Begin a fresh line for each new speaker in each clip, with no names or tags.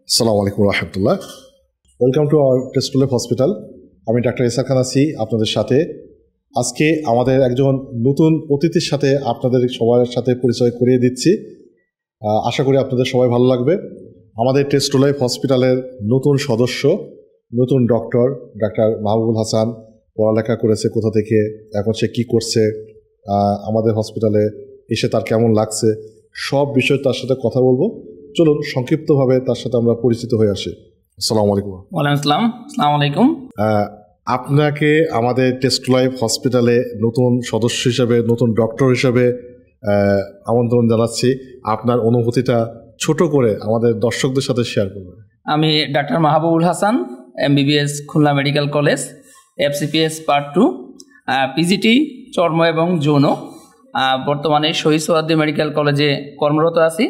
আসসালামু আলাইকুম রহমতুল্লাহ। ওয়েলকাম টু আওয়ার টেস্টুলেভ হসপিটাল। আমি ডাক্তার ইসাক খান আছি আপনাদের সাথে। আজকে আমাদের একজন নতুন অতিথির সাথে আপনাদের সবার সাথে পরিচয় করিয়ে দিচ্ছি। আশা করি আপনাদের সবাই ভালো লাগবে। আমাদের টেস্টুলেভ হসপিটালের নতুন সদস্য, নতুন ডাক্তার মাহবুবুল হাসান পড়ালেখা করেছে কোথা থেকে, এখন সে কী করছে, আমাদের হসপিটালে এসে তার কেমন লাগছে, সব বিষয় তার সাথে কথা বলবো। চলুন সংক্ষিপ্তভাবে তার সাথে আমরা পরিচিত হয়ে আসি। আসসালামু আলাইকুম।
ওয়ালাইকুম আসসালাম। আসসালামু আলাইকুম।
আপনাকে আমাদের টেস্টুলেভ হসপিটালে নতুন সদস্য হিসেবে, নতুন ডক্টর হিসেবে আমন্ত্রণ জানাচ্ছি। আপনার অনুভূতিটা ছোট করে আমাদের দর্শকদের সাথে শেয়ার করবেন।
আমি doctor Mahbubul Hasan, MBBS Khulna medical college, FCPS part 2, PGT চর্ম এবং যৌন। বর্তমানে শহীদ সোহরাওয়ার্দী মেডিকেল কলেজে কর্মরত আছি।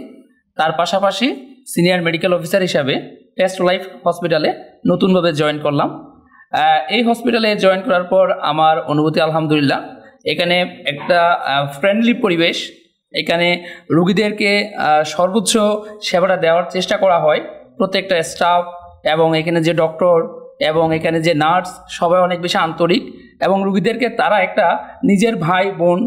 তার পাশাপাশি সিনিয়র মেডিকেল অফিসার হিসাবে টেস্টুলেভ হসপিটালে নতুনভাবে জয়েন করলাম। এই হসপিটালে জয়েন করার পর আমার অনুভূতি আলহামদুলিল্লাহ। এখানে একটা ফ্রেন্ডলি পরিবেশ, এখানে রোগীদেরকে সর্বোচ্চ সেবাটা দেওয়ার চেষ্টা করা হয়। প্রত্যেকটা স্টাফ এবং এখানে যে ডক্টর এবং এখানে যে নার্স সবাই অনেক বেশি আন্তরিক এবং রোগীদেরকে তারা একটা নিজের ভাই বোন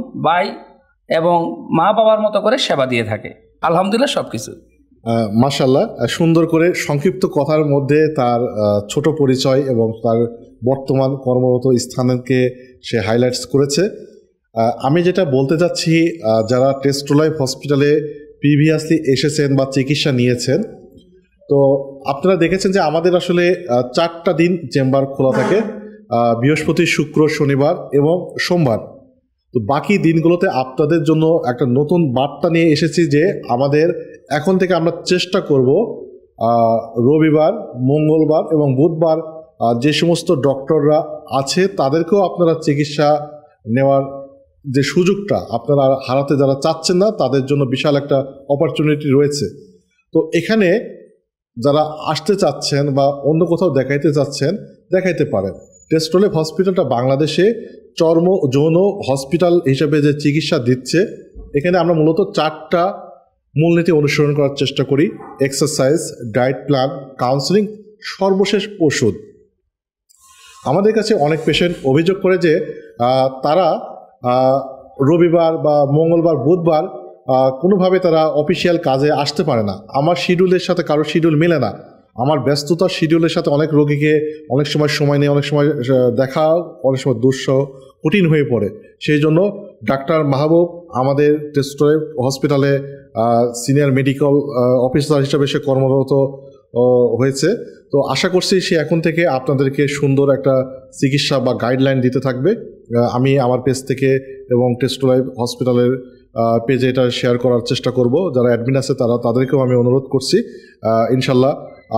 এবং মা বাবার মতো করে সেবা দিয়ে থাকে। আলহামদুলিল্লাহ সব কিছু
মাশাআল্লাহ। সুন্দর করে সংক্ষিপ্ত কথার মধ্যে তার ছোট পরিচয় এবং তার বর্তমান কর্মরত স্থানকে সে হাইলাইটস করেছে। আমি যেটা বলতে চাচ্ছি, যারা টেস্টুলেভ হসপিটালে প্রিভিয়াসলি এসেছেন বা চিকিৎসা নিয়েছেন, তো আপনারা দেখেছেন যে আমাদের আসলে 4টা দিন চেম্বার খোলা থাকে, বৃহস্পতি, শুক্র, শনিবার এবং সোমবার। তো বাকি দিনগুলোতে আপনাদের জন্য একটা নতুন বার্তা নিয়ে এসেছি যে আমাদের এখন থেকে আমরা চেষ্টা করব রবিবার, মঙ্গলবার এবং বুধবার যে সমস্ত ডক্টররা আছে তাদেরকেও আপনারা চিকিৎসা নেওয়ার যে সুযোগটা আপনারা হারাতে যারা চাচ্ছেন না, তাদের জন্য বিশাল একটা অপরচুনিটি রয়েছে। তো এখানে যারা আসতে চাচ্ছেন বা অন্য কোথাও দেখাইতে চাচ্ছেন, দেখাইতে পারেন। টেস্টুলেভ হসপিটালটা বাংলাদেশে চর্ম যৌন হসপিটাল হিসেবে যে চিকিৎসা দিচ্ছে, এখানে আমরা মূলত 4টা মূলনীতি অনুসরণ করার চেষ্টা করি: এক্সারসাইজ, ডায়েট প্ল্যান, কাউন্সেলিং, সর্বশেষ ওষুধ। আমাদের কাছে অনেক পেশেন্ট অভিযোগ করে যে তারা রবিবার বা মঙ্গলবার, বুধবার কোনোভাবে তারা অফিসিয়াল কাজে আসতে পারে না। আমার শিডিউলের সাথে কারো শিডিউল মেলে না। আমার ব্যস্ততার শিডিউলের সাথে অনেক রোগীকে অনেক সময় নেই, অনেক সময় দেখা অনেক সময় দুঃসহ কঠিন হয়ে পড়ে। সেই জন্য ডাক্তার মাহবুব আমাদের টেস্টুলেভ হসপিটালে সিনিয়র মেডিকেল অফিসার হিসেবে সে কর্মরত হয়েছে। তো আশা করছি সে এখন থেকে আপনাদেরকে সুন্দর একটা চিকিৎসা বা গাইডলাইন দিতে থাকবে। আমি আমার পেজ থেকে এবং টেস্টুলেভ হসপিটালের পেজে এটা শেয়ার করার চেষ্টা করব। যারা অ্যাডমিন আছে তাদেরকেও আমি অনুরোধ করছি ইনশাল্লাহ।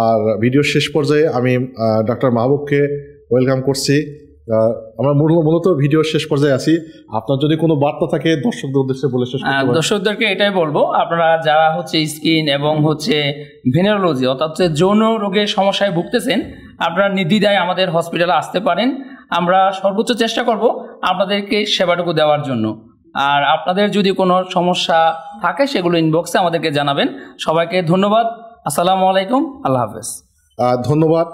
আর ভিডিওর শেষ পর্যায়ে আমি ডাক্তার মাহবুবকে ওয়েলকাম করছি। আমরা মূলত ভিডিওর শেষ পর্যায়ে আছি। আপনার যদি কোনো বার্তা থাকে দর্শকদের উদ্দেশ্যে বলে শেষ করতে পারেন।
দর্শকদেরকে এটাই বলবো, আপনারা যারা স্কিন এবং ভেনেরোলজি অর্থাৎ যৌন রোগের সমস্যায় ভুগতেছেন, আপনারা নির্দ্বিধায় আমাদের হসপিটালে আসতে পারেন। আমরা সর্বোচ্চ চেষ্টা করব আপনাদেরকে সেবাটুকু দেওয়ার জন্য। আর আপনাদের যদি কোনো সমস্যা থাকে সেগুলো ইনবক্সে আমাদেরকে জানাবেন। সবাইকে ধন্যবাদ। আসসালামু আলাইকুম। আল্লাহ হাফেজ।
ধন্যবাদ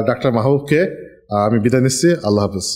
ডাক্তার মাহবুবকে। আমি বিদায় নিচ্ছি। আল্লাহ হাফেজ।